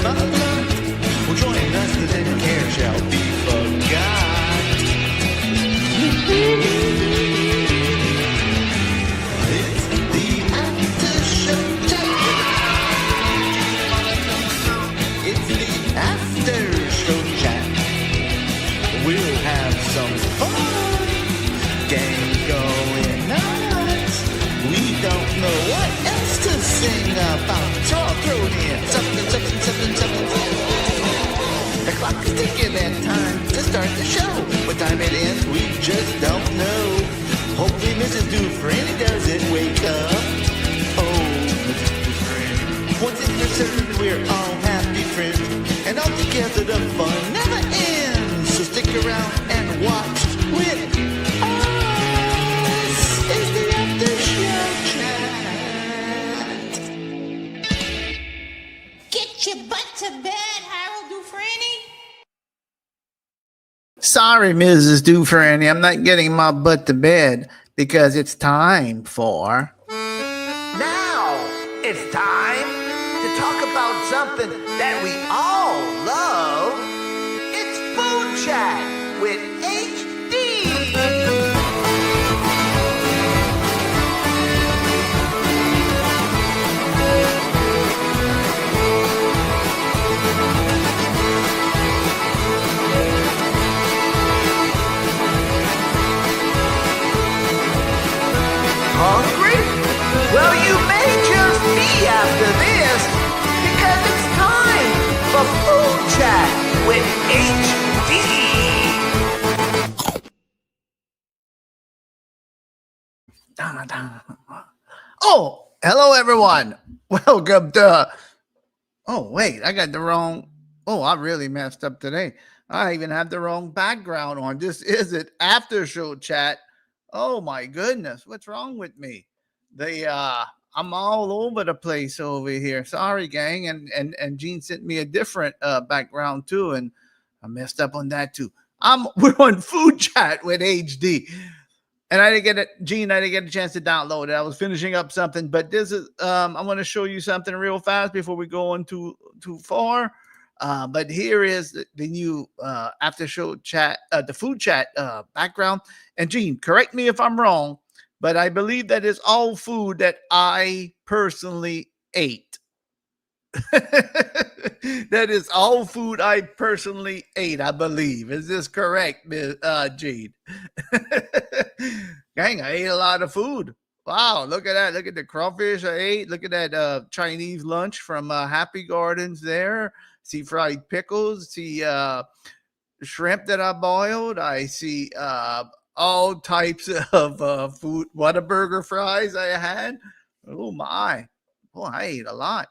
mother will join us, cause any care shall be forgot. It's the after show chat. It's the after show chat. We'll have some fun. Gang going nuts. We don't know what else to sing about. So I'll throw it in. Something. The clock is ticking and time to start the show. What time it ends, we just don't know. Hopefully Mrs. Dufresne doesn't wake up. Oh, Mrs. Dufresne. Once it's served, we're all happy friends. And all together the fun never ends. So stick around and watch with us. It's the after show chat. Get your butt to bed, Harold Dufresne. Sorry, Mrs. Dufresne, I'm not getting my butt to bed because it's time for... Now it's time to talk about something that we all love. It's Food Chat with HD. Hungry? Well, you may just be after this, because it's time for Food Chat with HD. Oh, hello, everyone. Welcome to... Oh, wait, I got the wrong... Oh, I really messed up today. I even have the wrong background on. This isn't after show chat. Oh my goodness, what's wrong with me? I'm all over the place over here. Sorry, gang. And Gene sent me a different background too, and I messed up on that too. We're on Food Chat with HD. And I didn't get it, Gene. I didn't get a chance to download it. I was finishing up something, but this is I want to show you something real fast before we go on too far. But here is the new after show chat, the Food Chat background. And Gene, correct me if I'm wrong, but I believe that is all food that I personally ate. That is all food I personally ate, I believe. Is this correct, Gene? Gang, I ate a lot of food. Wow, look at that. Look at the crawfish I ate. Look at that Chinese lunch from Happy Gardens there. See fried pickles. See shrimp that I boiled. I see all types of food. Whataburger fries I had. Oh, my. Oh, I ate a lot.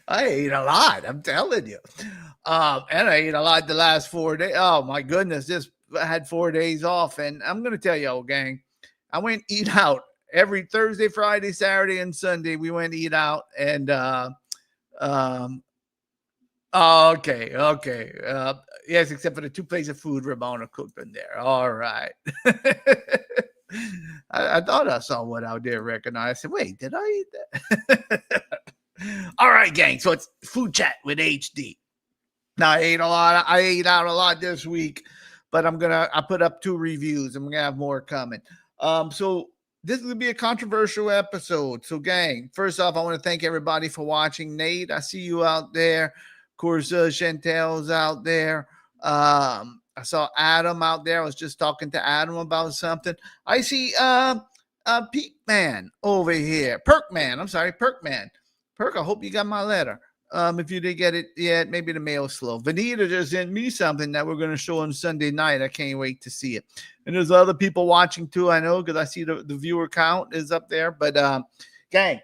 I ate a lot. I'm telling you. And I ate a lot the last 4 days. Oh, my goodness. I had 4 days off. And I'm going to tell you, old gang, I went eat out every Thursday, Friday, Saturday, and Sunday. We went eat out. And okay. Yes, except for the 2 plates of food Ramona cooked in there. All right. I thought I saw one out there recognized. I said, wait, did I eat that? All right, gang. So it's Food Chat with HD. Now I ate out a lot this week, but I put up 2 reviews. I'm gonna have more coming. So this is gonna be a controversial episode. So, gang, first off, I want to thank everybody for watching. Nate, I see you out there. Of course, Chantel's out there. I saw Adam out there. I was just talking to Adam about something. I see Pete Man over here. Perkman. I'm sorry, Perkman. Perk, I hope you got my letter. If you didn't get it yet, maybe the mail's slow. Vanita just sent me something that we're going to show on Sunday night. I can't wait to see it. And there's other people watching too, I know, because I see the viewer count is up there. But, gang,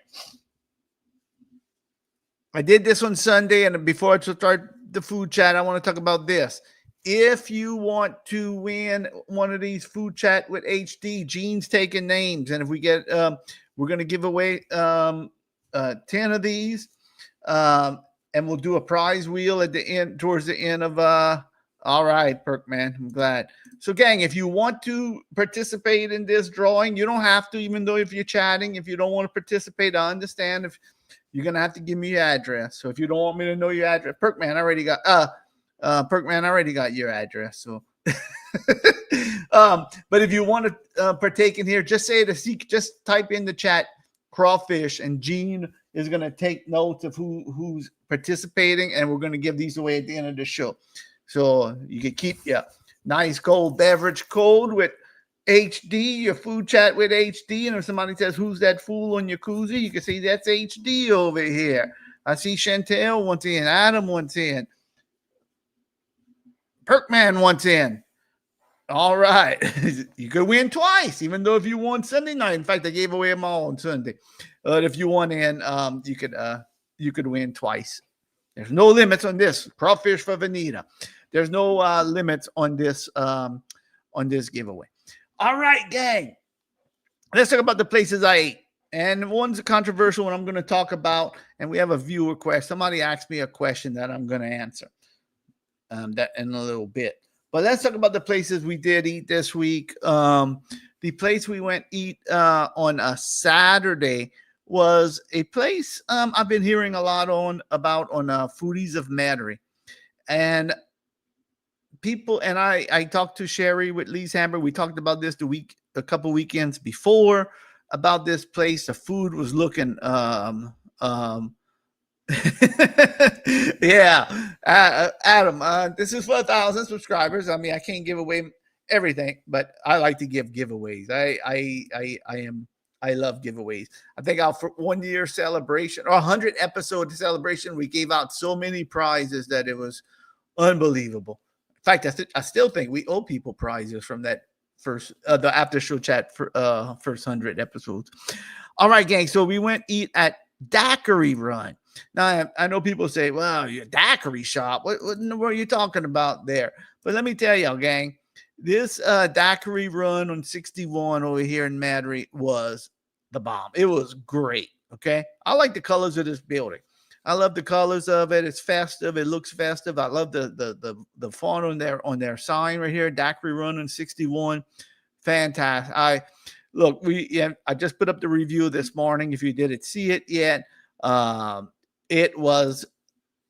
I did this on Sunday, and before I start the Food Chat, I want to talk about this. If you want to win one of these Food Chat with HD, Gene's taking names. And if we get, we're going to give away 10 of these. And we'll do a prize wheel at the end, towards the end of, all right, Perkman, I'm glad. So, gang, if you want to participate in this drawing, you don't have to, even though if you're chatting, if you don't want to participate, I understand. If you're gonna have to give me your address. So if you don't want me to know your address, Perkman I already got your address. So but if you want to partake in here, just say just type in the chat crawfish, and Gene is going to take notes of who's participating, and we're going to give these away at the end of the show. So you can keep your nice cold beverage cold with HD, your food chat with HD, and if somebody says, who's that fool on your koozie, you can say, that's HD over here. I see Chantel wants in, Adam wants in, Perkman wants in. All right. You could win twice, even though if you won Sunday night. In fact, I gave away them all on Sunday. But if you won in, you could win twice. There's no limits on this. Crawfish for Vanita. There's no limits on this giveaway. All right, gang. Let's talk about the places I ate. And one's a controversial one I'm going to talk about. And we have a viewer question. Somebody asked me a question that I'm going to answer that in a little bit. But let's talk about the places we did eat this week. The place we went eat on a Saturday was a place I've been hearing a lot about on Foodies of Metairie. And people, and I talked to Sherry with Lee's Hamburger. We talked about this a couple weekends before about this place. The food was looking yeah, Adam, this is for 1,000 subscribers. I mean, I can't give away everything, but I like to give giveaways. I love giveaways. I think our 1 year celebration or 100 episode celebration, we gave out so many prizes that it was unbelievable. In fact, I still think we owe people prizes from that the after show chat for first 100 episodes. All right, gang. So we went eat at Daiquri Run. Now, I know people say, well, your Daiquri shop, what are you talking about there? But let me tell y'all, gang, this Daiquri Run on 61 over here in Metairie was the bomb. It was great, okay? I like the colors of this building. I love the colors of it. It's festive. It looks festive. I love the font on their sign right here, Daiquri Run on 61. Fantastic. I just put up the review this morning. If you didn't see it yet, it was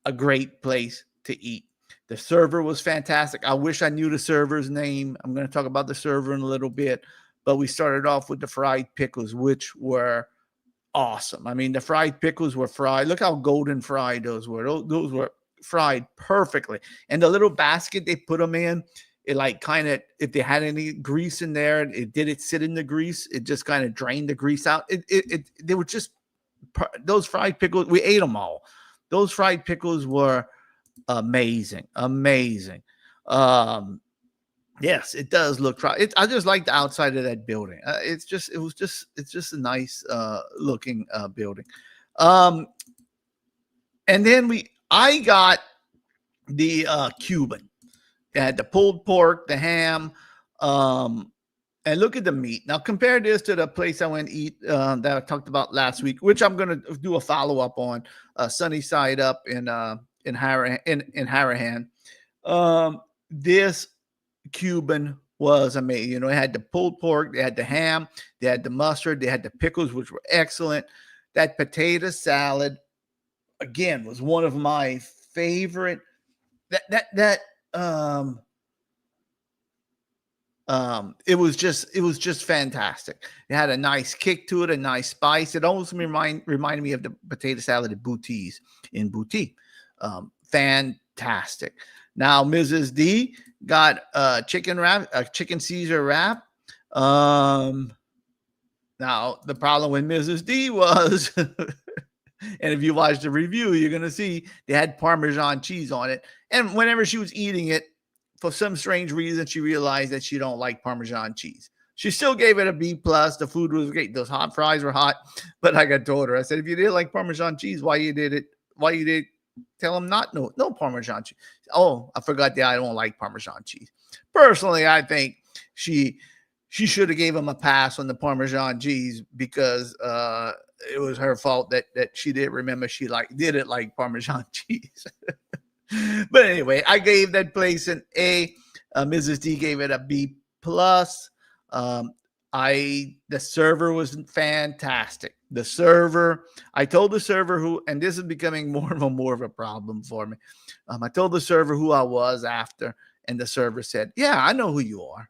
a great place to eat. The server was fantastic. I wish I knew the server's name. I'm going to talk about the server in a little bit, but we started off with the fried pickles, which were awesome. I mean, the fried pickles were fried. Look how golden fried those were. Those were fried perfectly. And the little basket they put them in, it like kind of, if they had any grease in there, it didn't sit in the grease. It just kind of drained the grease out. They were just, those fried pickles, we ate them all. Those fried pickles were amazing. Yes, it does look fried. I just like the outside of that building. It's just a nice looking building. And then I got the Cuban. It had the pulled pork, the ham, and look at the meat. Now compare this to the place I went to eat that I talked about last week, which I'm going to do a follow up on, Sunny Side Up in Harahan. This Cuban was amazing. You know, it had the pulled pork, they had the ham, they had the mustard, they had the pickles, which were excellent. That potato salad, again, was one of my favorite. It was just fantastic. It had a nice kick to it, a nice spice. It almost reminded me of the potato salad at Boutie's in Boutique. Fantastic. Now Mrs. D got a chicken Caesar wrap. Now the problem with Mrs. D was, and if you watch the review, you're gonna see they had Parmesan cheese on it. And whenever she was eating it, for some strange reason, she realized that she don't like Parmesan cheese. She still gave it a B+. The food was great. Those hot fries were hot. But like I told her, I said, if you didn't like Parmesan cheese, why you did tell them no Parmesan cheese. Oh, I forgot that I don't like Parmesan cheese. Personally, I think she should have gave him a pass on the Parmesan cheese because it was her fault that she didn't remember she didn't like Parmesan cheese. But anyway, I gave that place an A. Mrs. D gave it a B+. The server was fantastic. The server, I told the server who, and this is becoming more of a problem for me. I told the server who I was after, and the server said, "Yeah, I know who you are.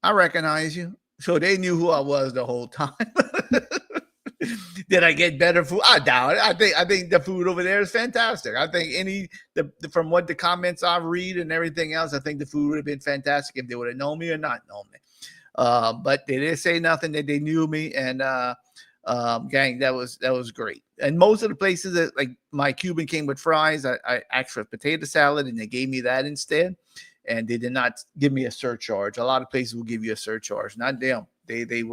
I recognize you." So they knew who I was the whole time. Did I get better food? I doubt it. I think the food over there is fantastic. I think from what the comments I read and everything else, I think the food would have been fantastic if they would have known me or not known me. But they didn't say nothing that they knew me, and gang, that was great. And most of the places that, like, my Cuban came with fries, I asked for potato salad and they gave me that instead, and they did not give me a surcharge. A lot of places will give you a surcharge, not them. They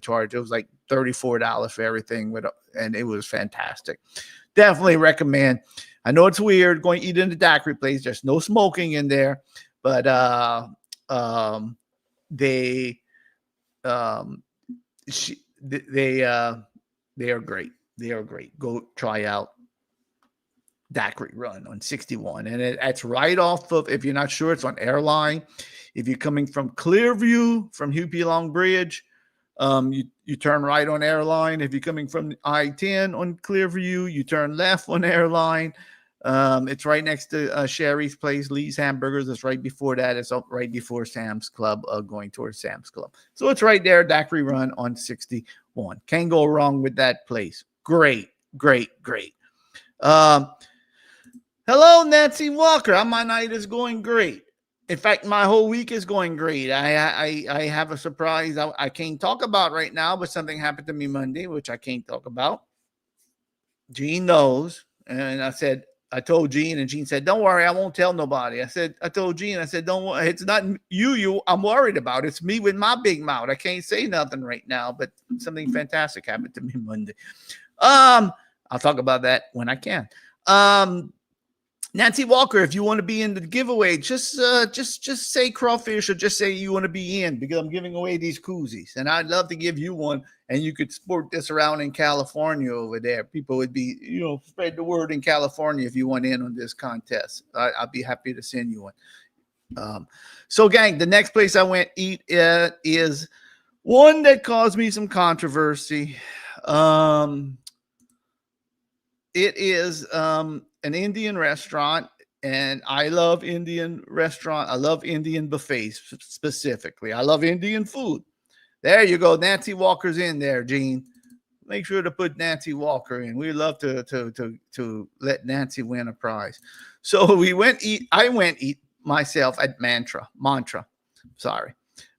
charged, it was like $34 for everything, and it was fantastic. Definitely recommend. I know it's weird going to eat in the Daiquri place. There's no smoking in there, but they are great. They are great. Go try out Daiquri Run on 61, and it's right off of, if you're not sure, it's on Airline. If you're coming from Clearview, from Huey Long Bridge, you turn right on Airline. If you're coming from I-10 on Clearview, you turn left on Airline. It's right next to Sherry's place, Lee's Hamburgers. It's right before that. It's right before Sam's Club, going towards Sam's Club. So it's right there, Daiquri Run on 61. Can't go wrong with that place. Great, great, great. Hello, Nancy Walker. My night is going great. In fact, my whole week is going great. I have a surprise I can't talk about right now, but something happened to me Monday, which I can't talk about. Jean knows. And I told Jean, and Jean said, "Don't worry, I won't tell nobody." I told Jean, I said, "Don't worry. It's not you I'm worried about. It's me with my big mouth. I can't say nothing right now, but something fantastic happened to me Monday." I'll talk about that when I can. Nancy Walker, if you want to be in the giveaway, just say crawfish, or just say you want to be in, because I'm giving away these koozies, and I'd love to give you one, and you could sport this around in California over there. People would be, spread the word in California if you want in on this contest. I'd be happy to send you one. So, gang, the next place I went eat is one that caused me some controversy. It is an Indian restaurant, and I love Indian restaurant. I love Indian buffets specifically. I love Indian food. There you go. Nancy Walker's in there, Gene. Make sure to put Nancy Walker in. We'd love to let Nancy win a prize. So I went eat myself at Mantra. Sorry.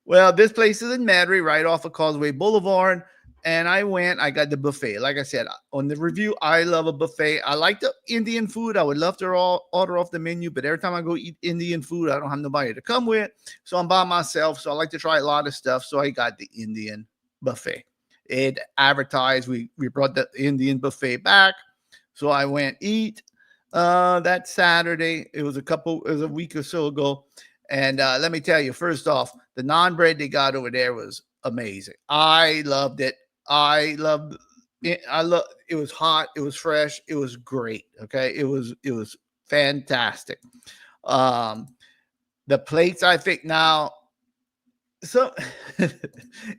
Well, this place is in Metairie, right off of Causeway Boulevard. And I got the buffet. Like I said, on the review, I love a buffet. I like the Indian food. I would love to order off the menu, but every time I go eat Indian food, I don't have nobody to come with. So I'm by myself. So I like to try a lot of stuff. So I got the Indian buffet. It advertised, we brought the Indian buffet back. So I went eat that Saturday. It was a week or so ago. And let me tell you, first off, the naan bread they got over there was amazing. I loved it. It was hot, it was fresh, it was great. Okay, it was fantastic. The plates, I think now, so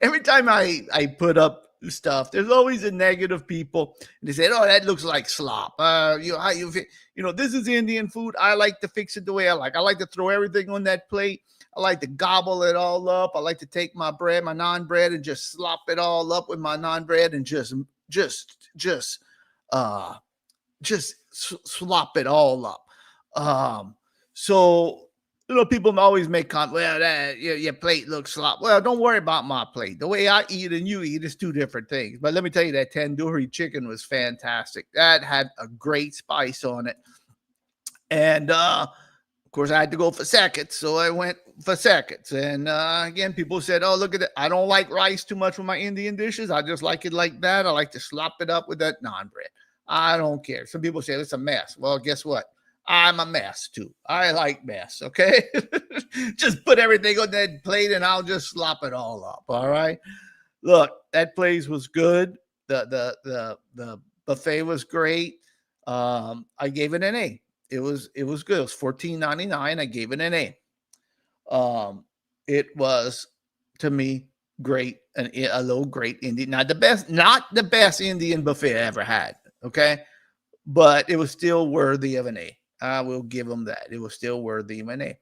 every time I put up stuff, there's always a negative people, and they say, "Oh, that looks like slop." This is Indian food. I like to fix it the way I like. I like to throw everything on that plate. I like to gobble it all up. I like to take my naan bread, and just slop it all up with my naan bread, and just slop it all up. So people always make comments. Well, your plate looks slop. Well, don't worry about my plate. The way I eat and you eat is two different things. But let me tell you, that tandoori chicken was fantastic. That had a great spice on it, and of course, I had to go for seconds, so I went for seconds. And again, people said, "Oh, look at it. I don't like rice too much with my Indian dishes. I just like it like that. I like to slop it up with that naan bread. I don't care." Some people say it's a mess. Well, guess what? I'm a mess too. I like mess, okay? Just put everything on that plate and I'll just slop it all up, all right? Look, that place was good. The buffet was great. I gave it an A. It was good. It was $14.99. I gave it an A. It was, to me, great, a little great Indian, not the best Indian buffet I ever had. Okay. But it was still worthy of an A. I will give them that. It was still worthy of an A.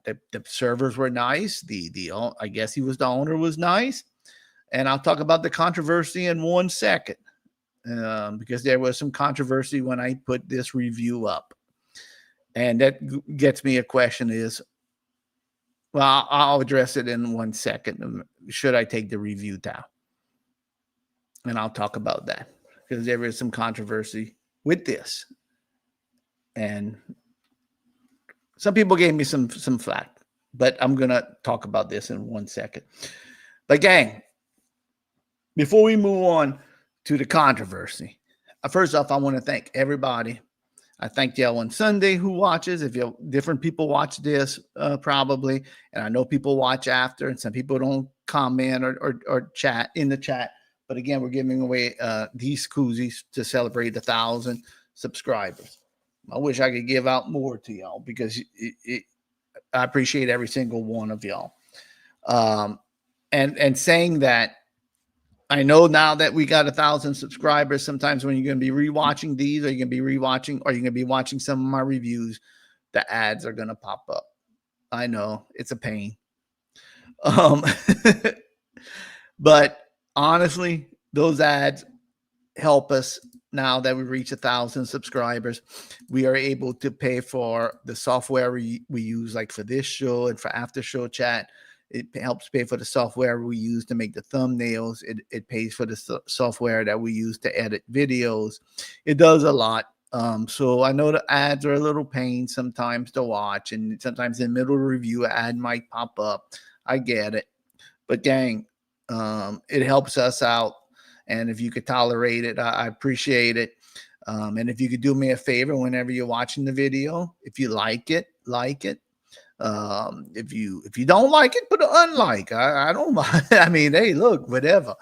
The servers were nice. I guess he was the owner was nice. And I'll talk about the controversy in 1 second, because there was some controversy when I put this review up. And that gets me a question is, well, I'll address it in 1 second. Should I take the review down? And I'll talk about that because there is some controversy with this. And some people gave me some flack, but I'm going to talk about this in 1 second. But gang, before we move on to the controversy, first off, I want to thank everybody. I thank y'all on Sunday who watches. If you different people watch this, probably, and I know people watch after, and some people don't comment or chat in the chat. But again, we're giving away these koozies to celebrate 1,000 subscribers. I wish I could give out more to y'all because I appreciate every single one of y'all. And saying that, I know now that we got 1,000 subscribers, sometimes when you're going to be rewatching these, or you're going to be rewatching, or you're going to be watching some of my reviews, the ads are going to pop up. I know it's a pain. But honestly, those ads help us now that we reach 1,000 subscribers. We are able to pay for the software we use, like for this show and for after show chat. It helps pay for the software we use to make the thumbnails. It pays for the software that we use to edit videos. It does a lot. So I know the ads are a little pain sometimes to watch, and sometimes in the middle of the review, an ad might pop up. I get it. But gang, it helps us out. And if you could tolerate it, I appreciate it. And if you could do me a favor whenever you're watching the video, if you like it, like it. If you don't like it, put an unlike. I don't mind. I mean, hey, look, whatever.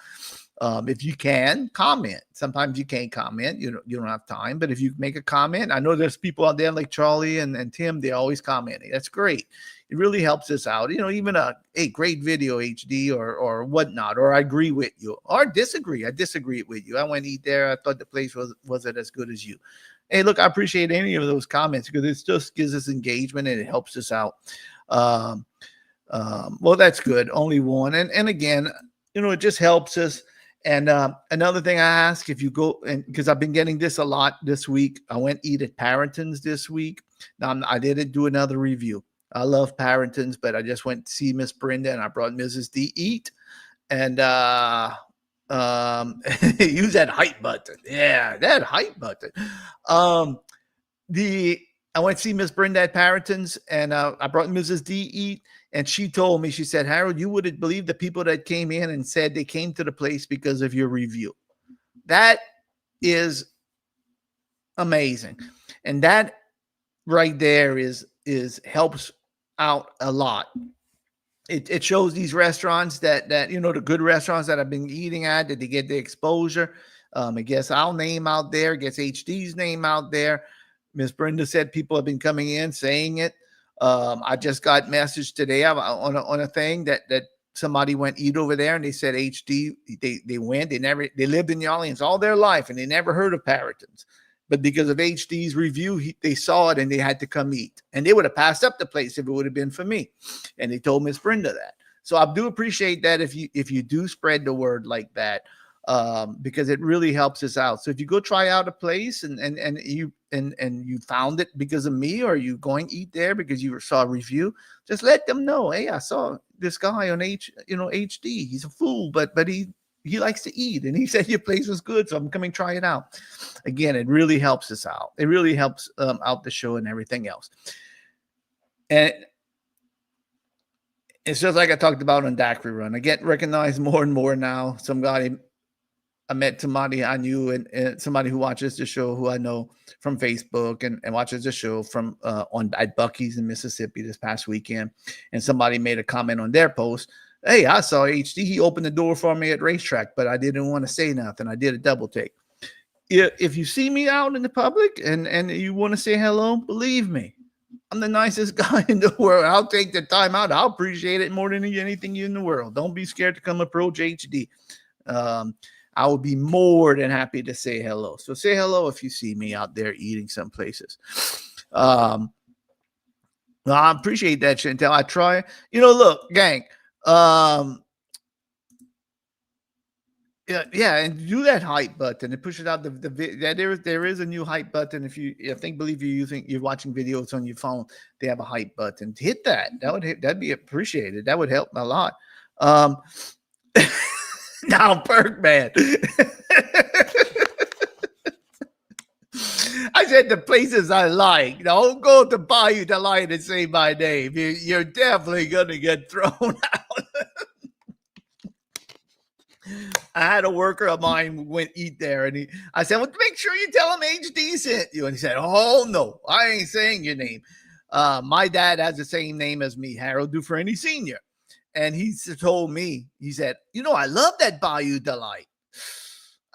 If you can comment, sometimes you can't comment. You don't have time. But if you make a comment, I know there's people out there like Charlie and Tim. They're always commenting. That's great. It really helps us out. Even a great video HD or whatnot. Or I agree with you or disagree. I disagree with you. I went to eat there. I thought the place wasn't as good as you. Hey, look, I appreciate any of those comments because it just gives us engagement and it helps us out. Well, that's good. Only one. And again, it just helps us. And another thing I ask, if you go, and because I've been getting this a lot this week, I went eat at Parrington's this week. Now, I didn't do another review. I love Parrington's, but I just went to see Miss Brenda and I brought Mrs. D eat. And use that hype button. Yeah, that hype button. I went to see Miss Brenda at Parrington's, and I brought Mrs. D eat, and she told me, she said, Harold, you wouldn't believe the people that came in and said they came to the place because of your review. That is amazing. And that right there is helps out a lot. It shows these restaurants that the good restaurants that I've been eating at, that they get the exposure. I guess our name out there, gets HD's name out there. Miss Brenda said people have been coming in saying it. I just got message today on a thing that somebody went eat over there and they said HD. They went. They lived in New Orleans all their life and they never heard of Parrington's. But because of HD's review, they saw it and they had to come eat. And they would have passed up the place if it would have been for me. And they told Miss Brenda that. So I do appreciate that if you do spread the word like that, because it really helps us out. So if you go try out a place and you found it because of me, or you going eat there because you saw a review, just let them know, hey, I saw this guy on HD. He's a fool, but he likes to eat, and he said your place was good, so I'm coming try it out. Again, it really helps us out. It really helps out the show and everything else. And it's just like I talked about on Daiquri Run. I get recognized more and more now. I met somebody I knew and somebody who watches the show who I know from Facebook and watches the show from at Buc-ee's in Mississippi this past weekend. And somebody made a comment on their post. Hey, I saw HD. He opened the door for me at racetrack, but I didn't want to say nothing. I did a double take. If you see me out in the public and you want to say hello, believe me, I'm the nicest guy in the world. I'll take the time out. I'll appreciate it more than anything in the world. Don't be scared to come approach HD. Um, I will be more than happy to say hello. So say hello if you see me out there eating some places. Um, well, I appreciate that, Chantel. I try. Look, gang. Um, yeah, and do that hype button. It pushes out yeah, there is a new hype button. Believe you're watching videos on your phone, they have a hype button. Hit that. That'd be appreciated. That would help a lot. Um, now, Bergman. I said the places I like. Don't go to Bayou Delight and say my name. You're definitely gonna get thrown out. I had a worker of mine went eat there, and I said, "Well, make sure you tell him HD sent you." And he said, "Oh no, I ain't saying your name." My dad has the same name as me, Harold Dufresne Sr. And he told me, he said, "I love that Bayou Delight."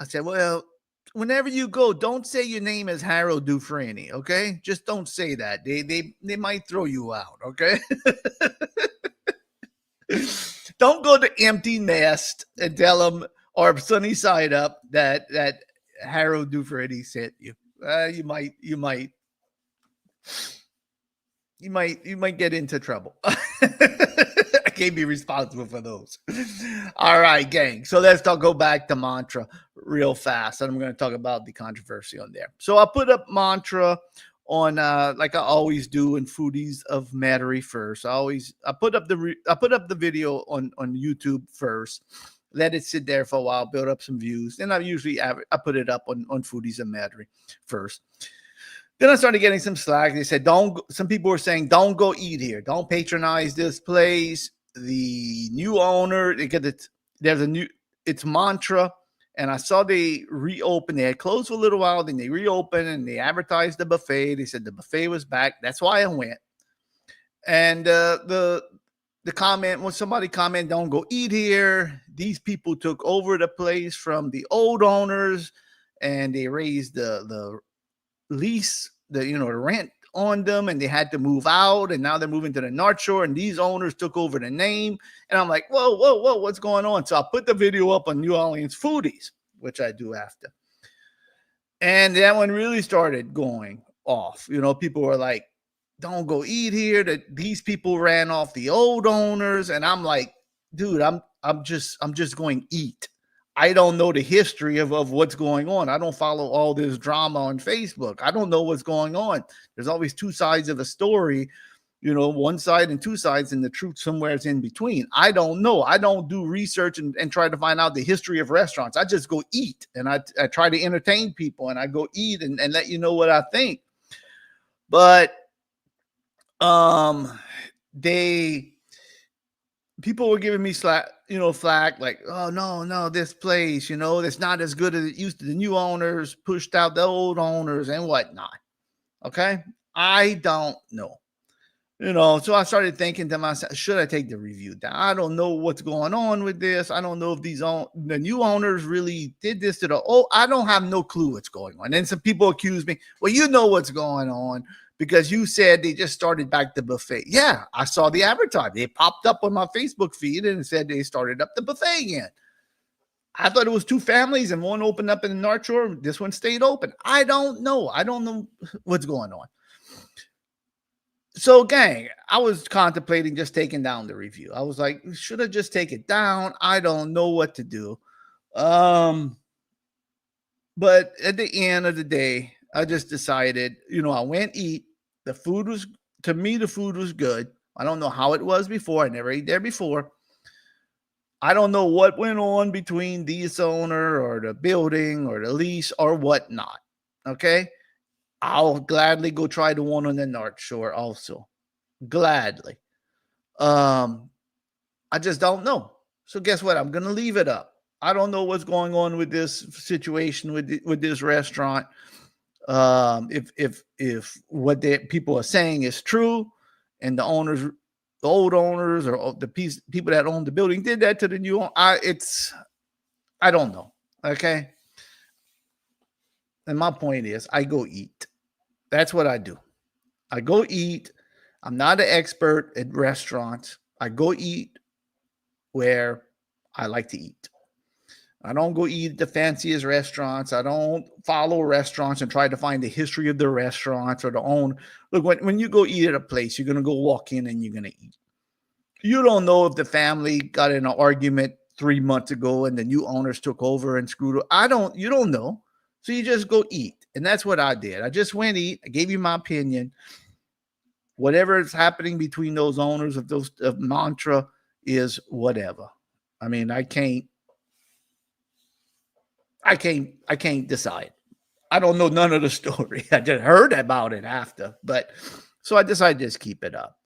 I said, "Well, whenever you go, don't say your name is Harold Dufresne, okay? Just don't say that. They might throw you out, okay?" Don't go to Empty Nest and tell them, or Sunny Side Up, that Harold Dufresne sent you. You might get into trouble. I can't be responsible for those. All right, gang. So go back to Mantra real fast, and I'm going to talk about the controversy on there. So I put up Mantra on like I always do in Foodies of Metairie first. I put up the video on YouTube first, let it sit there for a while, build up some views. Then I put it up on Foodies of Metairie first. Then I started getting some slack. They said, some people were saying, don't go eat here. Don't patronize this place. The new owner, it's Mantra. And I saw they reopened. They had closed for a little while. Then they reopened and they advertised the buffet. They said the buffet was back. That's why I went. And the comment was somebody comment, don't go eat here. These people took over the place from the old owners and they raised the lease, the rent on them, and they had to move out, and now they're moving to the North Shore, and these owners took over the name. And I'm like, whoa, what's going on? So I put the video up on New Orleans Foodies, which I do after. And that one really started going off. People were like, don't go eat here. That these people ran off the old owners. And I'm like, dude, I'm just going eat. I don't know the history of what's going on. I don't follow all this drama on Facebook. I don't know what's going on. There's always two sides of a story, one side and two sides, and the truth somewhere is in between. I don't know. I don't do research and try to find out the history of restaurants. I just go eat, and I try to entertain people, and I go eat and let you know what I think. But people were giving me flack, like, oh no, this place, it's not as good as it used to. The new owners pushed out the old owners and whatnot. Okay, I don't know. So I started thinking to myself, should I take the review down? I don't know what's going on with this. I don't know if the new owners really did this to I don't have no clue what's going on. And some people accuse me, well, you know what's going on because you said they just started back the buffet. Yeah, I saw the advertisement. They popped up on my Facebook feed and it said they started up the buffet again. I thought it was two families and one opened up in the North Shore. This one stayed open. I don't know. I don't know what's going on. So, gang, I was contemplating just taking down the review. I was like, should I just take it down? I don't know what to do. But at the end of the day, I just decided, I went eat. The food was good. I don't know how it was before. I never ate there before. I don't know what went on between this owner or the building or the lease or whatnot. Okay. I'll gladly go try the one on the North Shore also. Gladly. I just don't know. So guess what? I'm going to leave it up. I don't know what's going on with this situation with this restaurant. If what people are saying is true and the old owners or the people that own the building did that to the new owner, I don't know. Okay. And my point is I go eat. That's what I do. I go eat. I'm not an expert at restaurants. I go eat where I like to eat. I don't go eat at the fanciest restaurants. I don't follow restaurants and try to find the history of the restaurants or the own. Look, when you go eat at a place, you're going to go walk in and you're going to eat. You don't know if the family got in an argument 3 months ago and the new owners took over and screwed up. You don't know. So you just go eat. And that's what I did. I just went eat. I gave you my opinion. Whatever is happening between those owners of Mantra is whatever. I mean, I can't decide. I don't know none of the story. I just heard about it after. But so I decided to just keep it up.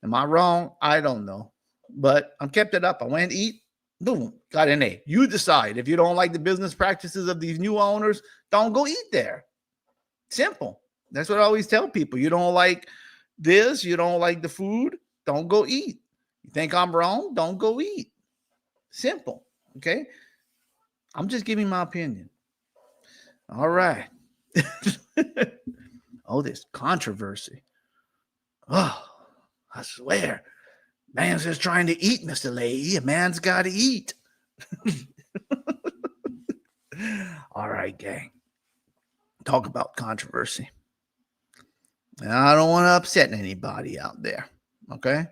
Am I wrong? I don't know. But I kept it up. I went to eat. Boom. Got an A. You decide. If you don't like the business practices of these new owners, don't go eat there. Simple. That's what I always tell people. You don't like this. You don't like the food. Don't go eat. You think I'm wrong? Don't go eat. Simple. Okay. I'm just giving my opinion. All right. Oh, this controversy. Oh, I swear. Man's just trying to eat, Mr. Lady. A man's got to eat. All right, gang. Talk about controversy. And I don't want to upset anybody out there. Okay.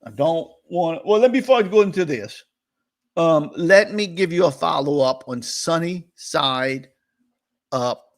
I don't want to. Well, before I go into this, let me give you a follow-up on Sunny Side Up.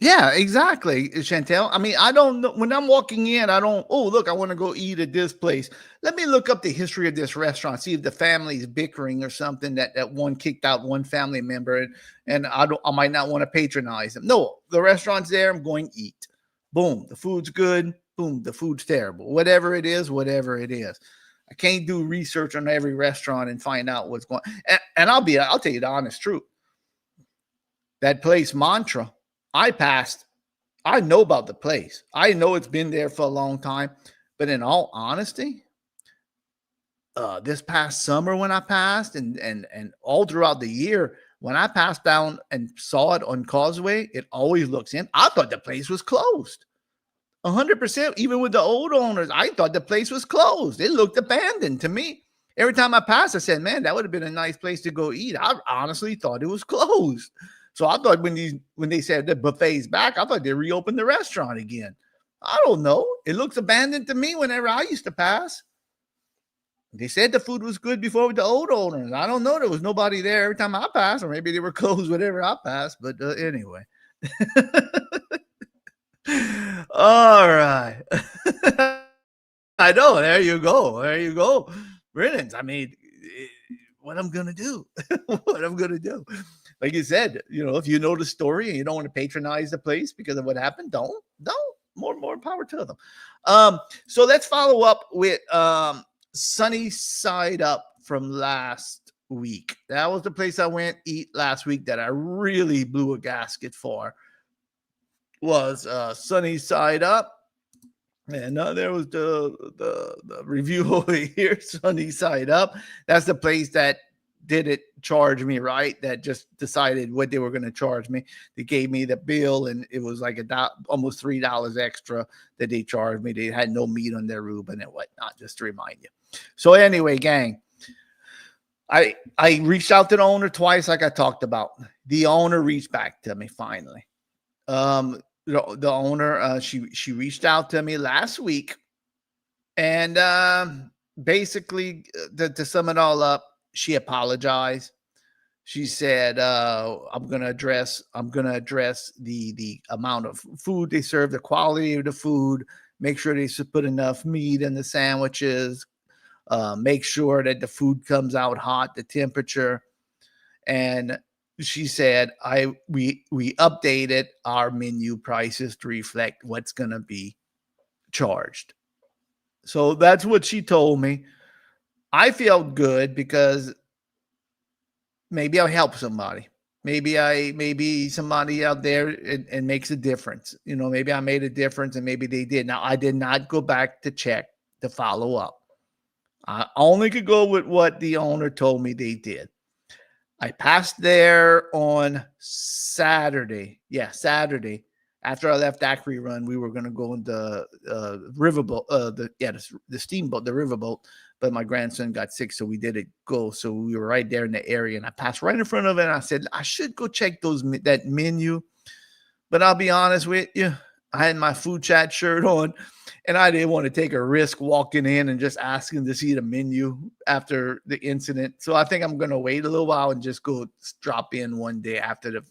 Yeah, exactly, Chantel. I mean, I don't know. When I'm walking in, I don't, oh, look, I want to go eat at this place. Let me look up the history of this restaurant, see if the family's bickering or something, that one kicked out one family member, and I might not want to patronize them. No, the restaurant's there. I'm going to eat. Boom, the food's good. Boom, the food's terrible. Whatever it is, whatever it is. I can't do research on every restaurant and find out what's going on. And I'll tell you the honest truth. That place, Mantra, I know about the place. I know it's been there for a long time. But in all honesty, this past summer when I passed and all throughout the year, when I passed down and saw it on Causeway, it always looks in. I thought the place was closed. 100%. Even with the old owners, I thought the place was closed. It looked abandoned to me. Every time I passed, I said, man, that would have been a nice place to go eat. I honestly thought it was closed. So I thought when they said the buffet's back, I thought they reopened the restaurant again. I don't know. It looks abandoned to me whenever I used to pass. They said the food was good before with the old owners. I don't know. There was nobody there every time I passed, or maybe they were closed whenever I passed. But anyway. All right. I know. There you go. There you go. Brilliant. I mean, what I'm going to do. What I'm going to do. Like you said, if you know the story and you don't want to patronize the place because of what happened, don't. More power to them. So let's follow up with Sunny Side Up from last week. That was the place I went eat last week that I really blew a gasket for. Was Sunny Side Up. And there was the review over here, Sunny Side Up. That's the place that didn't charge me, right? That just decided what they were going to charge me. They gave me the bill, and it was like almost $3 extra that they charged me. They had no meat on their Reuben and whatnot, just to remind you. So anyway, gang, I reached out to the owner twice, like I talked about. The owner reached back to me finally. The owner, she reached out to me last week, and basically, to sum it all up, she apologized. She said, I'm gonna address the amount of food they serve, the quality of the food, make sure they put enough meat in the sandwiches, make sure that the food comes out hot, the temperature. And she said, we updated our menu prices to reflect what's gonna be charged. So that's what she told me. I felt good because maybe I'll help somebody. Maybe somebody out there and makes a difference. Maybe I made a difference and maybe they did. Now, I did not go back to check to follow up. I only could go with what the owner told me they did. I passed there on Saturday. Yeah, Saturday. After I left Daiquri Run, we were going to go in the riverboat, the steamboat, the riverboat. But my grandson got sick, so we didn't go. So we were right there in the area, and I passed right in front of it. And I said, I should go check that menu. But I'll be honest with you, I had my food chat shirt on, and I didn't want to take a risk walking in and just asking to see the menu after the incident. So I think I'm going to wait a little while and just go drop in one day after the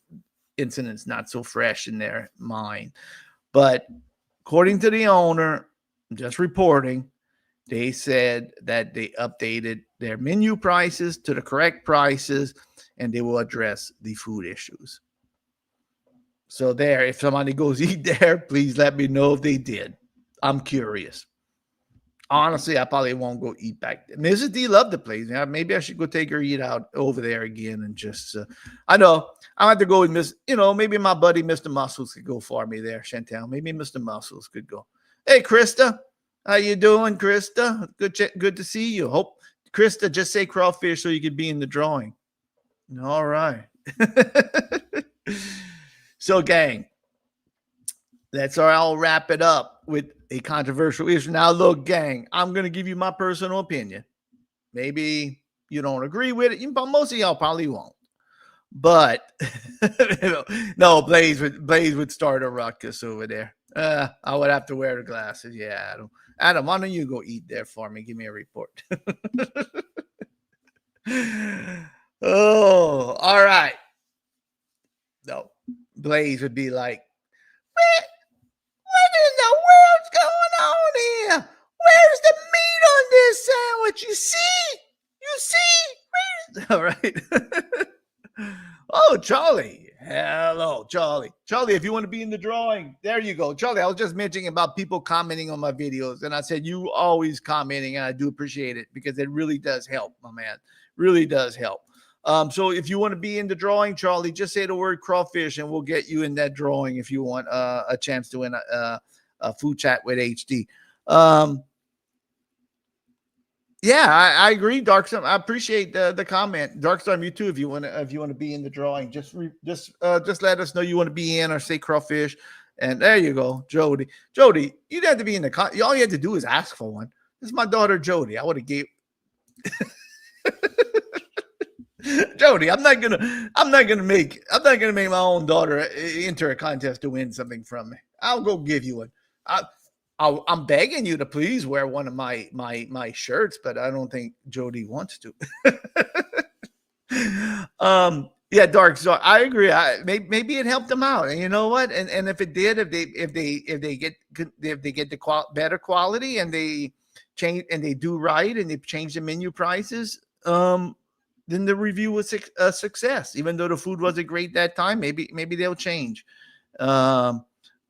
incident's not so fresh in their mind. But according to the owner, just reporting, they said that they updated their menu prices to the correct prices, and they will address the food issues. So there, if somebody goes eat there, please let me know if they did. I'm curious. Honestly, I probably won't go eat back there. Mrs. D loved the place. Yeah, maybe I should go take her eat out over there again and just, I know I have to go with maybe my buddy Mr. Muscles could go for me there, Chantel. Maybe Mr. Muscles could go. Hey, Krista. How you doing, Krista? Good to see you. Hope, Krista, just say crawfish so you could be in the drawing. All right. So, gang, that's all. I'll wrap it up with a controversial issue. Now, look, gang, I'm going to give you my personal opinion. Maybe you don't agree with it, but most of y'all probably won't. But no, Blaze would start a ruckus over there. I would have to wear the glasses. Yeah, Adam, why don't you go eat there for me? Give me a report. Oh, all right. No, Blaze would be like, what in the world's going on here? Where's the meat on this sandwich? You see? All right. Oh, Charlie. Hello, Charlie. Charlie, if you want to be in the drawing, there you go. Charlie, I was just mentioning about people commenting on my videos, and I said you always commenting, and I do appreciate it because it really does help, my man. Really does help. So if you want to be in the drawing, Charlie, just say the word crawfish, and we'll get you in that drawing if you want a chance to win a food chat with HD. Yeah, I agree, Darkstorm. I appreciate the comment, Darkstorm. You too, if you want to be in the drawing, just let us know you want to be in, or say crawfish, and there you go, Jody. Jody, you'd have to be in the. All you had to do is ask for one. This is my daughter, Jody. I would have gave. Jody, I'm not gonna make my own daughter enter a contest to win something from me. I'll go give you one. I'm begging you to please wear one of my shirts, but I don't think Jody wants to. Yeah, Dark. So I agree. Maybe it helped them out, and you know what? And if it did, if they get the better quality, and they change and they do right, and they change the menu prices, then the review was a success. Even though the food wasn't great that time, maybe they'll change. I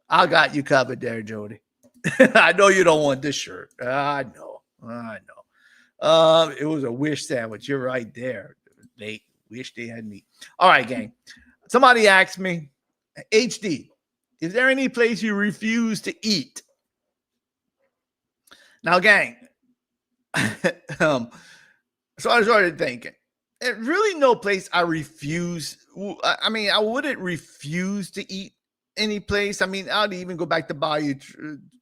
got you covered there, Jody. I know you don't want this shirt. I know. It was a wish sandwich. You're right there. They wish they had meat. All right, gang. Somebody asked me, HD, is there any place you refuse to eat? Now, gang, so I started thinking, there's really no place I refuse. I mean, I wouldn't refuse to eat any place. I mean, I'd even go back to Bayou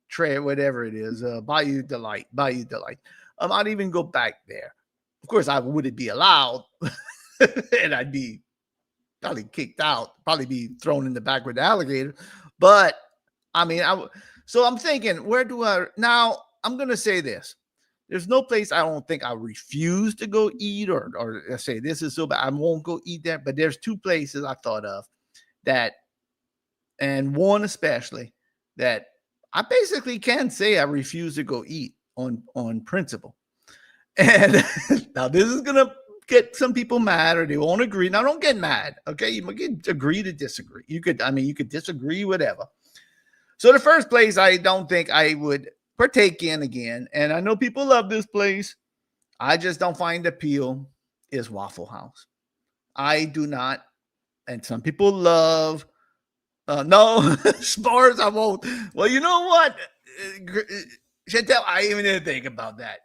Tray, whatever it is, Bayou Delight. I'd even go back there. Of course, I wouldn't be allowed, and I'd be probably kicked out, probably be thrown in the back with the alligator. But I mean, so I'm thinking, where do I now? I'm gonna say this. There's no place I don't think I refuse to go eat, or say this is so bad I won't go eat there. But there's two places I thought of that, and one especially that I basically can say I refuse to go eat on principle. And now this is gonna get some people mad, or they won't agree. Now don't get mad, okay? You can agree to disagree. You could disagree, whatever. So the first place I don't think I would partake in again, and I know people love this place, I just don't find appeal, is Waffle House. I do not, and some people love. No, spars, I won't. Well, you know what, Chantel, I even didn't think about that.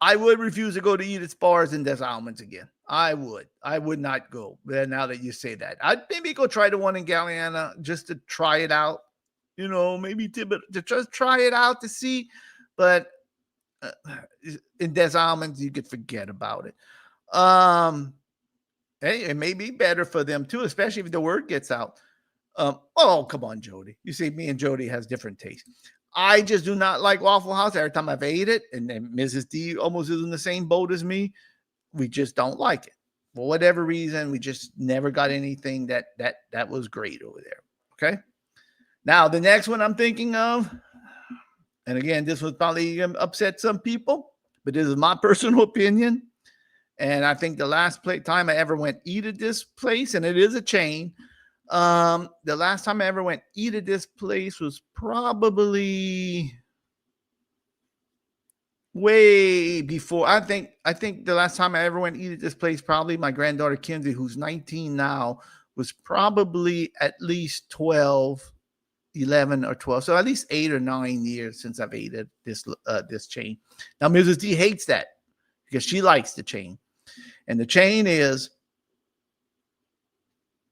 I would refuse to go to eat at Spars and Des Allemands again. I would not go. But now that you say that, I'd maybe go try the one in Galiana just to try it out. Maybe to just try it out to see. But in Des Allemands, you could forget about it. Hey, it may be better for them too, especially if the word gets out. Oh, come on, Jody. You see, me and Jody has different tastes. I just do not like Waffle House. Every time I've ate it, and then Mrs. D almost is in the same boat as me. We just don't like it. For whatever reason, we just never got anything that was great over there. Okay. Now, the next one I'm thinking of, and again, this would probably upset some people, but this is my personal opinion. And I think the last time I ever went eat at this place, and it is a chain, the last time I ever went eat at this place was probably way before. I think the last time I ever went eat at this place, probably my granddaughter Kinsey, who's 19 now, was probably at least 11 or 12. So at least 8 or 9 years since I've ate at this chain. Now, Mrs. D hates that because she likes the chain. And the chain is,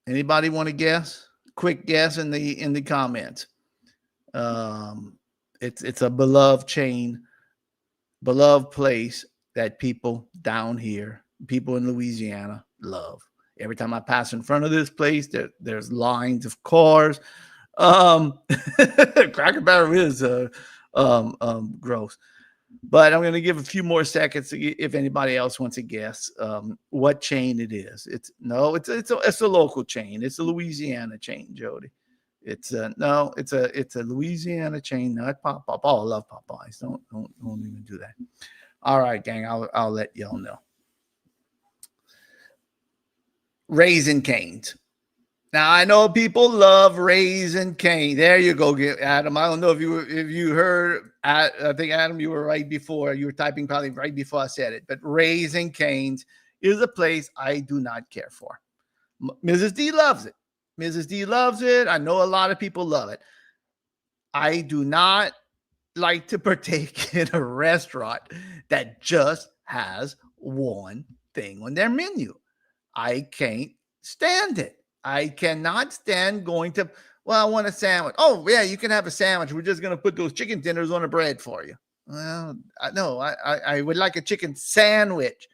anybody want to guess? Quick guess in the comments. It's a beloved chain, beloved place that people down here, people in Louisiana, love. Every time I pass in front of this place, there's lines of cars. Cracker Barrel is gross. But I'm going to give a few more seconds if anybody else wants to guess what chain it is. It's a local chain. It's a Louisiana chain, Jody. It's a Louisiana chain, not Popeye. Oh, I love Popeyes. Don't even do that. All right, gang. I'll let y'all know. Raising Cane's. Now, I know people love Raising Cane. There you go, Adam. I don't know if you heard. I think, Adam, you were right before. You were typing probably right before I said it. But Raising Cane's is a place I do not care for. Mrs. D loves it. Mrs. D loves it. I know a lot of people love it. I do not like to partake in a restaurant that just has one thing on their menu. I can't stand it. I cannot stand going to, I want a sandwich. Oh, yeah, you can have a sandwich. We're just going to put those chicken tenders on the bread for you. Well, no, I would like a chicken sandwich.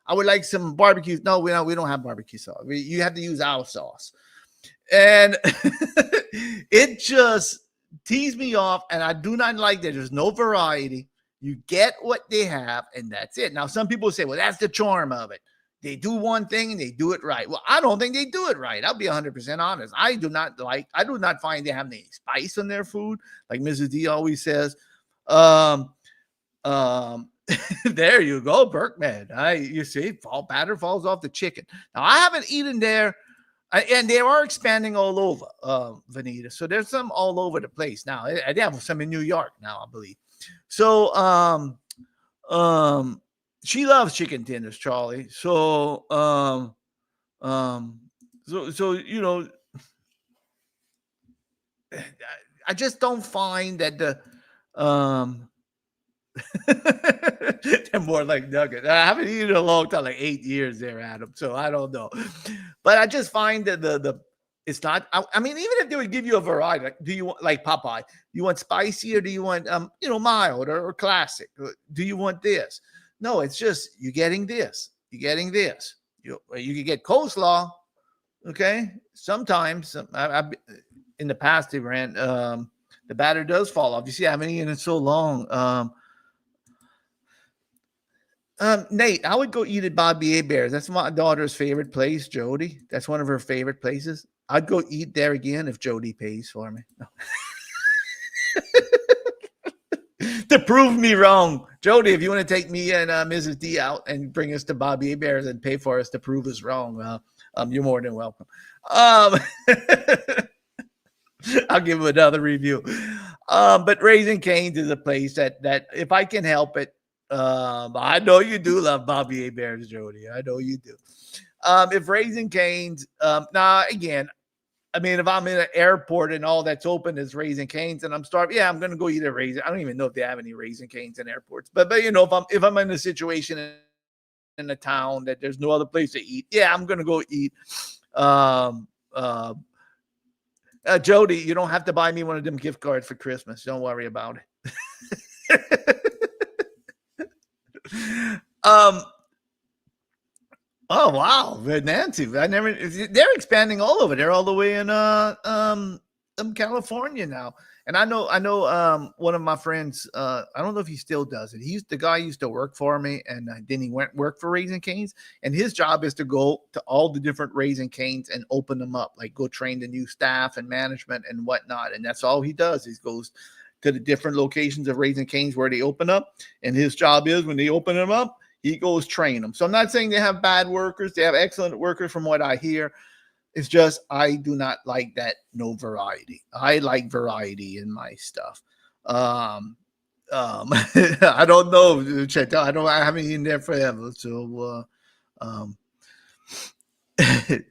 I would like some barbecue. No, we don't have barbecue sauce. You have to use our sauce. And it just teased me off, and I do not like that. There's no variety. You get what they have, and that's it. Now, some people say, well, that's the charm of it. They do one thing and they do it right. Well, I don't think they do it right. I'll be 100% honest. I do not find they have any spice in their food. Like Mrs. D always says, there you go, Berkman. You see, batter falls off the chicken. Now, I haven't eaten there, and they are expanding all over, Vanita. So there's some all over the place now. They have some in New York now, I believe. So, she loves chicken tenders, Charlie. So, you know, I just don't find that they're more like nuggets. I haven't eaten in a long time, like 8 years there, Adam. So I don't know, but I just find that it's not. I mean, even if they would give you a variety, like, do you want like Popeye? Do you want spicy or do you want mild or classic? Do you want this? No, it's just you're getting this. You're getting this. You can get coleslaw. Okay, sometimes in the past they ran. The batter does fall off. You see, I haven't eaten it so long. Nate, I would go eat at Bobby Hebert's. That's my daughter's favorite place, Jody. That's one of her favorite places. I'd go eat there again if Jody pays for me. No. To prove me wrong, Jody, if you want to take me and Mrs. D out and bring us to Bobby Hebert's and pay for us to prove us wrong, you're more than welcome. I'll give him another review. But Raising Cane's is a place that if I can help it, I know you do love Bobby Hebert's, Jody. I know you do. If Raising Cane's, now again, I mean, if I'm in an airport and all that's open is Raising Cane's and I'm starving, yeah, I'm gonna go eat a Raisin. I don't even know if they have any Raising Cane's in airports, but you know, if I'm in a situation in a town that there's no other place to eat, yeah, I'm gonna go eat. Um, uh, Jody, you don't have to buy me one of them gift cards for Christmas. Don't worry about it. Oh wow, Nancy! They're expanding all over. They're all the way in California now. And I know one of my friends. I don't know if he still does it. The guy used to work for me, and then he went work for Raising Cane's. And his job is to go to all the different Raising Cane's and open them up, like go train the new staff and management and whatnot. And that's all he does. He goes to the different locations of Raising Cane's where they open up. And his job is when they open them up, he goes train them. So I'm not saying they have bad workers. They have excellent workers from what I hear. It's just I do not like that no variety. I like variety in my stuff. I don't know, Chet. I haven't eaten there forever. So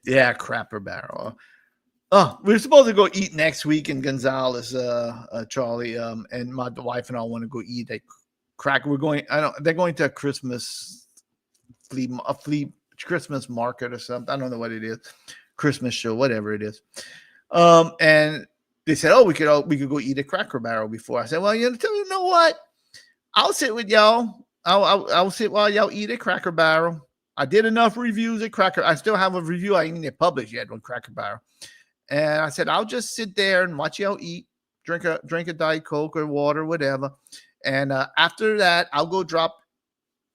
yeah, Crapper Barrel. Oh, we're supposed to go eat next week in Gonzales, Charlie. And my wife and I want to go eat at Cracker. They're going to a Christmas Christmas market or something. I don't know what it is. Christmas show, whatever it is. And they said, "Oh, we could go eat at Cracker Barrel before." I said, "Well, you know what? I'll sit with y'all. I'll sit while y'all eat at Cracker Barrel. I did enough reviews at Cracker. I still have a review I ain't even published yet on Cracker Barrel." And I said, "I'll just sit there and watch y'all eat, drink a Diet Coke or water, whatever. And after that, I'll go drop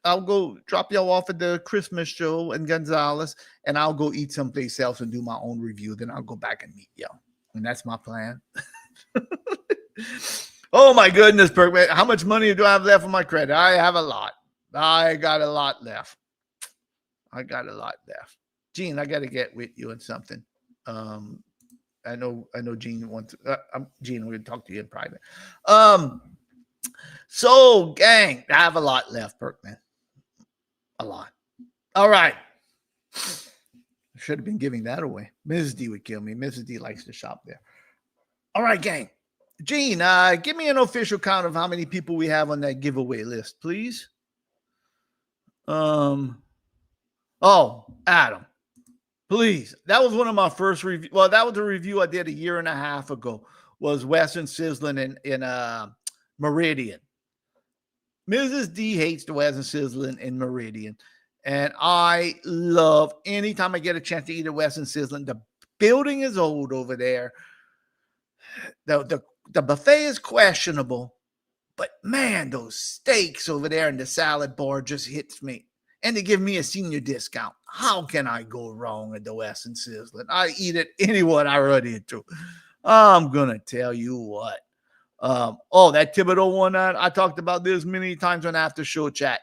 y'all off at the Christmas show in Gonzales, and I'll go eat someplace else and do my own review. Then I'll go back and meet y'all." And that's my plan. Oh my goodness, Berkman. How much money do I have left on my credit? I have a lot. I got a lot left. Gene, I got to get with you on something. I know Gene wants Gene, we're going to talk to you in private. So, gang, I have a lot left, Berkman. A lot. All right. I should have been giving that away. Mrs. D would kill me. Mrs. D likes to shop there. All right, gang. Gene, give me an official count of how many people we have on that giveaway list, please. Adam, please. That was one of my first reviews. Well, that was a review I did a year and a half ago. Was Western Sizzling in Meridian. Mrs. D hates the Western Sizzling in Meridian. And I love anytime I get a chance to eat a Western Sizzling. The building is old over there. The buffet is questionable. But man, those steaks over there in the salad bar just hits me. And they give me a senior discount. How can I go wrong at the Western Sizzling? I eat it anywhere I run into. I'm going to tell you what. That Thibodeau one, I talked about this many times on After Show Chat.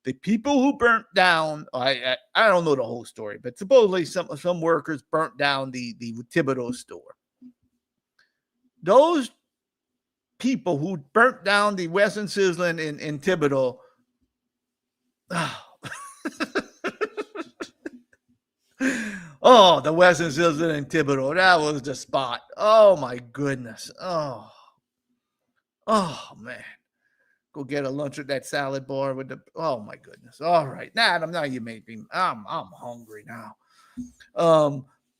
The people who burnt down, I don't know the whole story, but supposedly some workers burnt down the Thibodeau store. Those people who burnt down the Western Sizzling in Thibodeau, the Western Sizzling in Thibodeau, that was the spot. Oh my goodness. Oh man. Go get a lunch at that salad bar with oh my goodness. All right. Now you made me. I'm hungry now.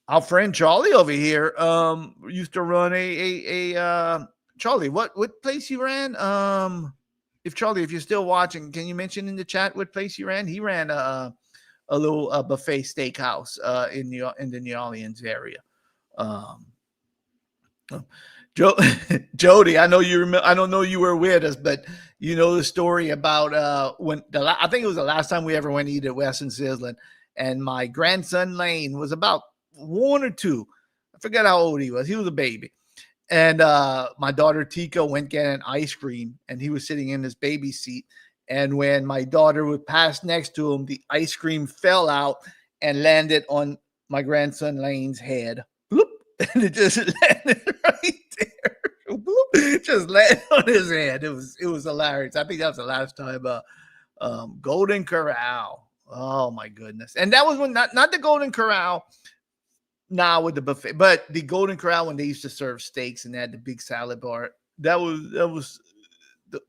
Our friend Charlie over here used to run a Charlie, what place he ran? If you're still watching, can you mention in the chat what place he ran? He ran a little buffet steakhouse in the New Orleans area. Jody, I know you remember. I don't know you were with us, but you know the story about I think it was the last time we ever went to eat at Western Sizzling, and my grandson Lane was about 1 or 2. I forget how old he was. He was a baby, and my daughter Tika went getting ice cream, and he was sitting in his baby seat. And when my daughter would pass next to him, the ice cream fell out and landed on my grandson Lane's head. Bloop, and it just landed right there. Bloop, just landed on his head. It was hilarious. I think that was the last time. Golden Corral. Oh my goodness! And that was when not the Golden Corral now with the buffet. But the Golden Corral, when they used to serve steaks and they had the big salad bar, that was the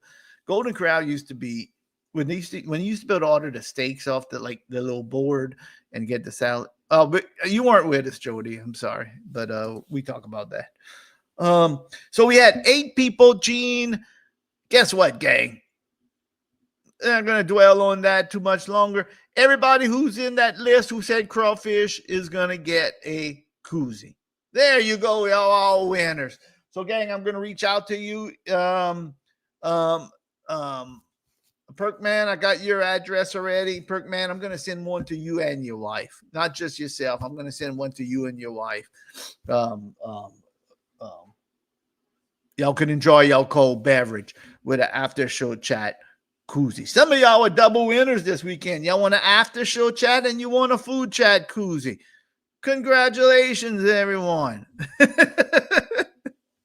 Golden Corral used to be when you used to be able to order the steaks off the little board and get the salad. Oh, but you weren't with us, Jody. I'm sorry, but we talk about that. So we had 8 people. Gene, guess what, gang? I'm not gonna dwell on that too much longer. Everybody who's in that list who said crawfish is gonna get a koozie. There you go, y'all all winners. So, gang, I'm gonna reach out to you. Perkman, I got your address already. Perkman, I'm gonna send one to you and your wife, not just yourself. I'm gonna send one to you and your wife. Y'all can enjoy y'all cold beverage with an after show chat koozie. Some of y'all are double winners this weekend. Y'all want an after show chat and you want a food chat koozie. Congratulations, everyone.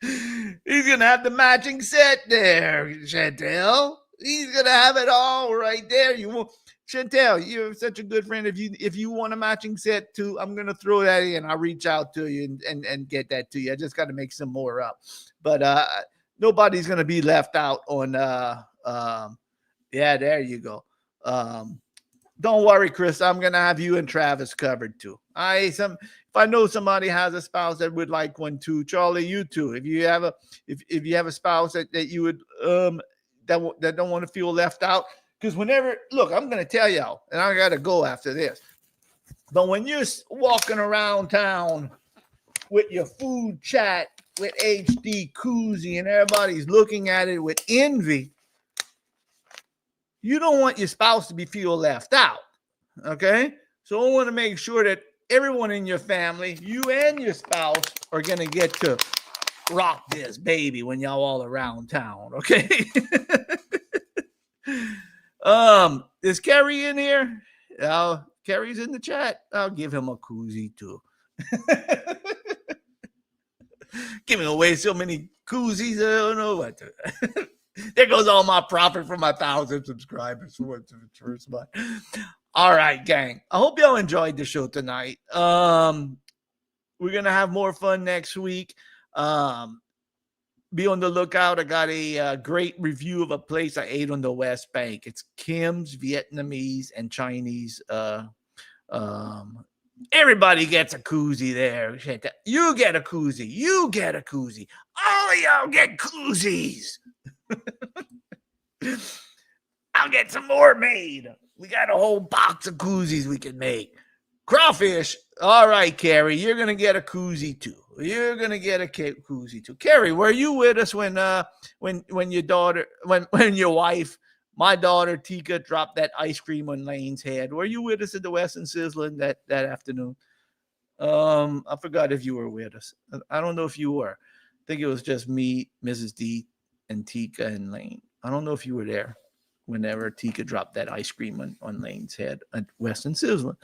He's going to have the matching set there, Chantel. He's going to have it all right there. Chantel, you're such a good friend. If you want a matching set too, I'm going to throw that in. I'll reach out to you and get that to you. I just got to make some more up. But nobody's going to be left out on yeah, there you go. Don't worry, Chris. I'm gonna have you and Travis covered too. If I know somebody has a spouse that would like one too, Charlie, you too. If you have a spouse that you would that don't want to feel left out, because look, I'm gonna tell y'all, and I gotta go after this. But when you're walking around town with your food chat with HD koozie and everybody's looking at it with envy, you don't want your spouse to feel left out, okay? So I want to make sure that everyone in your family, you and your spouse, are going to get to rock this baby when y'all all around town, okay? Is Kerry in here? Kerry's in the chat. I'll give him a koozie too. Giving away so many koozies, I don't know what to. There goes all my profit from my 1,000 subscribers for the first month. All right, gang. I hope y'all enjoyed the show tonight. We're gonna have more fun next week. Be on the lookout. I got a great review of a place I ate on the West Bank. It's Kim's Vietnamese and Chinese. Everybody gets a koozie there. You get a koozie. You get a koozie. All of y'all get koozies. I'll get some more made. We got a whole box of koozies we can make. Crawfish. All right, Carrie, you're gonna get a koozie too. You're gonna get a koozie too. Carrie, were you with us when your daughter, when your wife, my daughter Tika, dropped that ice cream on Lane's head? Were you with us at the Western Sizzling that afternoon? I forgot if you were with us. I don't know if you were. I think it was just me, Mrs. D, and Tika and Lane. I don't know if you were there whenever Tika dropped that ice cream on Lane's head at Western Sizzling.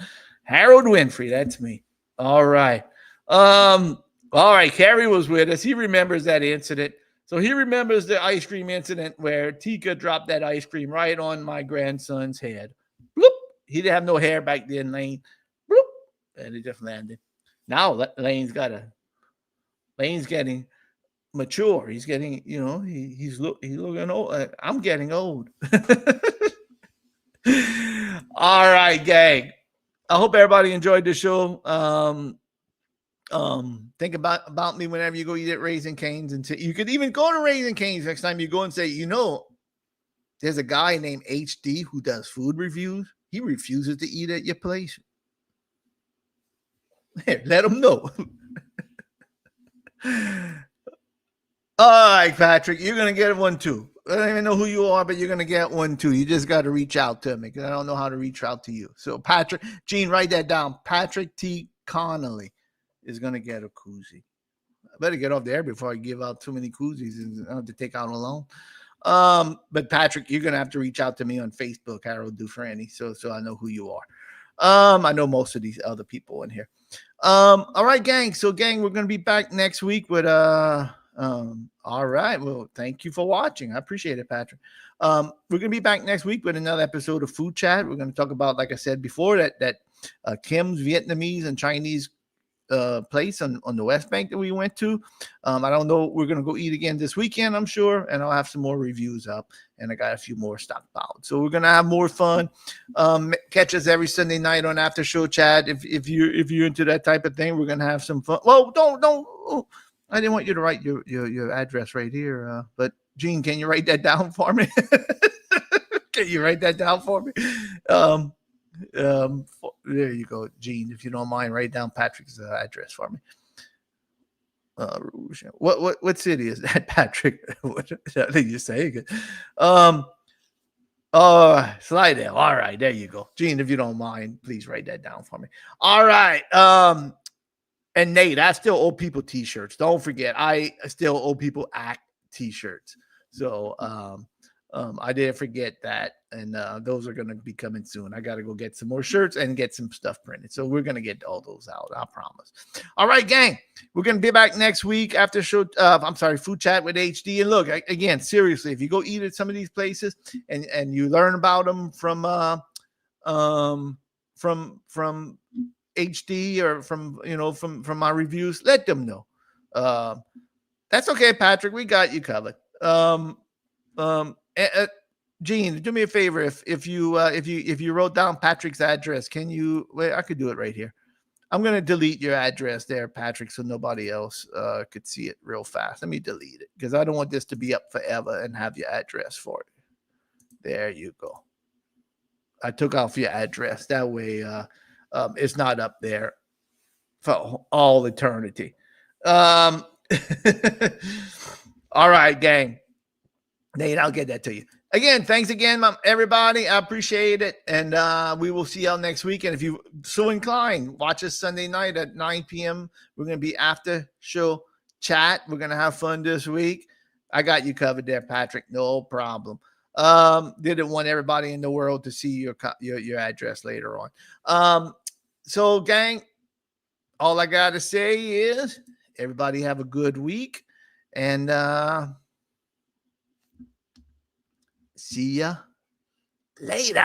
Harold Winfrey, that's me. All right. All right, Carrie was with us. He remembers that incident. So he remembers the ice cream incident where Tika dropped that ice cream right on my grandson's head. Bloop. He didn't have no hair back then, Lane. Bloop. And it just landed. Now Lane's getting mature. He's getting, he's looking old. I'm getting old. All right, gang. I hope everybody enjoyed the show. Think about me whenever you go eat at Raising Cane's, and you could even go to Raising Cane's next time you go and say, there's a guy named HD who does food reviews. He refuses to eat at your place. Here, let him know. All right, Patrick, you're going to get one too. I don't even know who you are, but you're going to get one too. You just got to reach out to me because I don't know how to reach out to you. So Patrick, Gene, write that down. Patrick T. Connolly is going to get a koozie. I better get off the air before I give out too many koozies and I have to take out a loan. But Patrick, you're going to have to reach out to me on Facebook, Harold Dufresne, so I know who you are. I know most of these other people in here. All right, gang. So, gang, we're going to be back next week with all right. Well, thank you for watching. I appreciate it, Patrick. We're going to be back next week with another episode of Food Chat. We're going to talk about, like I said before, that Kim's Vietnamese and Chinese place on the West Bank that we went to. I don't know. We're gonna go eat again this weekend, I'm sure, and I'll have some more reviews up, and I got a few more stockpiled. So we're gonna have more fun. Catch us every Sunday night on After Show Chat. If you're into that type of thing, we're gonna have some fun. Well, don't. Oh, I didn't want you to write your address right here, but Gene, can you write that down for me? Can you write that down for me? There you go, Gene. If you don't mind, write down Patrick's address for me. Rouge. What city is that, Patrick? What did you say? Slidell. All right, there you go, Gene. If you don't mind, please write that down for me. All right. And Nate, I still owe people T-shirts. Don't forget, I still owe people ACT T-shirts. So I didn't forget that, and those are going to be coming soon. I got to go get some more shirts and get some stuff printed. So we're going to get all those out, I promise. All right, gang, we're going to be back next week after show. Food Chat with HD. And look, again, seriously, if you go eat at some of these places and you learn about them from HD or from my reviews, let them know. That's okay, Patrick. We got you covered. Gene, do me a favor. If you wrote down Patrick's address, can you? Wait, I could do it right here. I'm gonna delete your address there, Patrick, so nobody else could see it real fast. Let me delete it because I don't want this to be up forever and have your address for it. There you go. I took off your address. That way, it's not up there for all eternity. All right, gang. Nate, I'll get that to you. Again, thanks again, everybody. I appreciate it. And we will see y'all next week. And if you're so inclined, watch us Sunday night at 9 p.m. We're going to be after show chat. We're going to have fun this week. I got you covered there, Patrick. No problem. Didn't want everybody in the world to see your address later on. So, gang, all I got to say is everybody have a good week. And see ya later.